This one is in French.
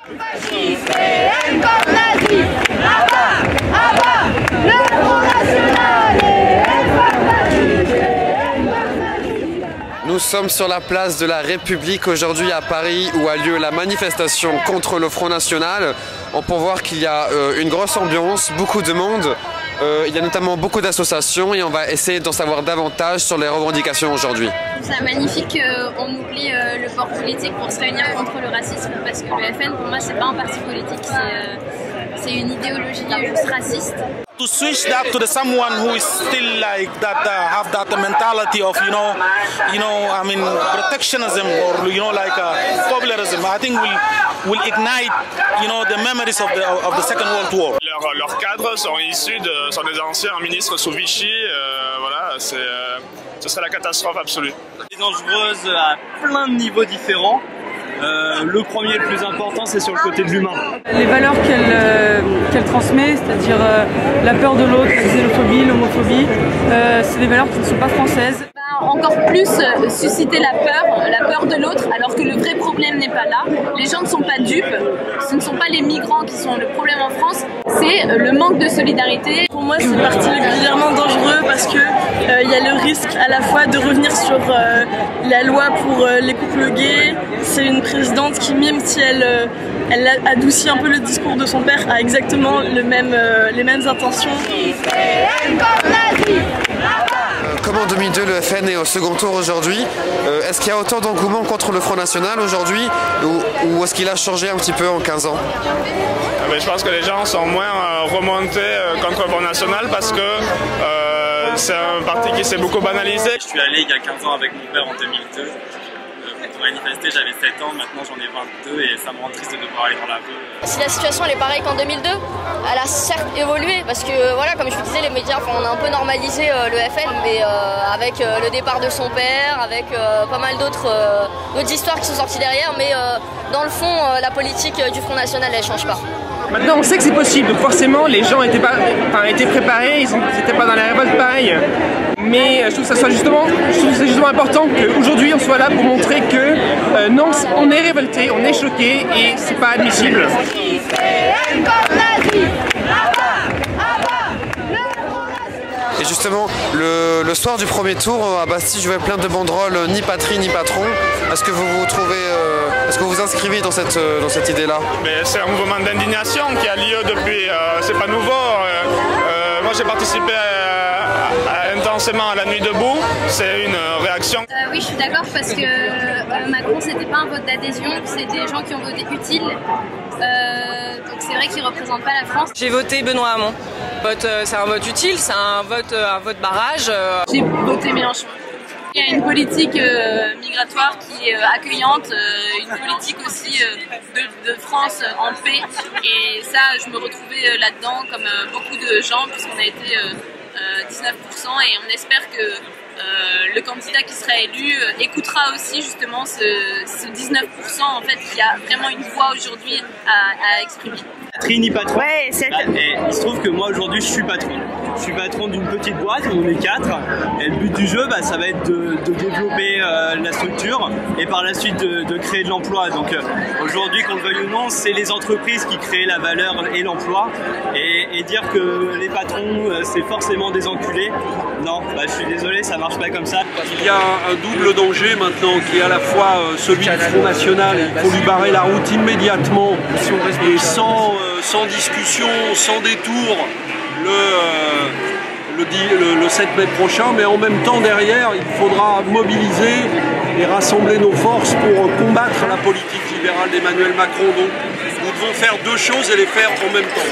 Nous sommes sur la place de la République aujourd'hui à Paris où a lieu la manifestation contre le Front National. On peut voir qu'il y a une grosse ambiance, beaucoup de monde. Il y a notamment beaucoup d'associations et on va essayer d'en savoir davantage sur les revendications aujourd'hui. C'est magnifique qu'on oublie le port politique pour se réunir contre le racisme parce que le FN pour moi c'est pas un parti politique, c'est une idéologie juste raciste. To switch that to someone who is still like that, have that mentality of I mean protectionism or like populism, I think will ignite the memories of the Second World War. Leurs cadres sont issus sont des anciens ministres sous Vichy, voilà, ce serait la catastrophe absolue. Elle est dangereuse à plein de niveaux différents. Le premier, le plus important, c'est sur le côté de l'humain. Les valeurs qu'elle transmet, c'est-à-dire la peur de l'autre, la xénophobie, l'homophobie, c'est des valeurs qui ne sont pas françaises. Encore plus susciter la peur de l'autre, alors que le vrai problème n'est pas là. Les gens ne sont pas dupes, ce ne sont pas les migrants qui sont le problème en France, c'est le manque de solidarité. Pour moi, c'est particulièrement dangereux parce que il y a le risque à la fois de revenir sur la loi pour les couples gays. C'est une présidente qui, même si elle adoucit un peu le discours de son père, a exactement les mêmes intentions. Comme en 2002, le FN est au second tour aujourd'hui. Est-ce qu'il y a autant d'engouement contre le Front National aujourd'hui ou est-ce qu'il a changé un petit peu en 15 ans? Je pense que les gens sont moins remontés contre le Front National parce que c'est un parti qui s'est beaucoup banalisé. Je suis allé il y a 15 ans avec mon père en 2002. Pour manifester, j'avais 7 ans, maintenant j'en ai 22 et ça me rend triste de devoir aller dans la rue. Si la situation elle est pareille qu'en 2002, elle a certes évolué parce que voilà, comme je vous disais, les médias, on a un peu normalisé le FN, mais avec le départ de son père, avec pas mal d'autres histoires qui sont sorties derrière, mais dans le fond, la politique du Front National elle change pas. Maintenant on sait que c'est possible, donc forcément les gens étaient préparés, ils n'étaient pas dans la révolte pareil. Mais je trouve que c'est justement important qu'aujourd'hui on soit là pour montrer que non, on est révolté, on est choqué et c'est pas admissible. Et justement, le soir du premier tour à Bastille, je vois plein de banderoles, ni patrie ni patron. Est-ce que vous vous inscrivez dans cette idée-là? C'est un mouvement d'indignation qui a lieu depuis, c'est pas nouveau. Moi j'ai participé intensément à la nuit debout, c'est une réaction. Oui, je suis d'accord parce que Macron c'était pas un vote d'adhésion, c'est des gens qui ont voté utile. Donc c'est vrai qu'il ne représente pas la France. J'ai voté Benoît Hamon. C'est un vote utile, c'est un vote barrage. J'ai voté Mélenchon. Il y a une politique migratoire qui est accueillante, une politique aussi de France en paix. Et ça, je me retrouvais là-dedans comme beaucoup de gens, puisqu'on a été 19% et on espère que le candidat qui sera élu écoutera aussi justement ce 19% en fait qui a vraiment une voix aujourd'hui à exprimer. Patrie ni patron. Ouais, et il se trouve que moi aujourd'hui je suis patron. Je suis patron d'une petite boîte, on est 4. Et le but du jeu, ça va être de développer la structure et par la suite de créer de l'emploi. Donc aujourd'hui, qu'on le veuille ou non, c'est les entreprises qui créent la valeur et l'emploi. Et dire que les patrons, c'est forcément des enculés, non, je suis désolé, ça marche pas comme ça. Il y a un double danger maintenant qui est à la fois celui du Front National, et il faut lui barrer la route immédiatement et sans discussion, sans détour le 7 mai prochain, mais en même temps derrière il faudra mobiliser et rassembler nos forces pour combattre la politique libérale d'Emmanuel Macron. Donc nous devons faire deux choses et les faire en même temps.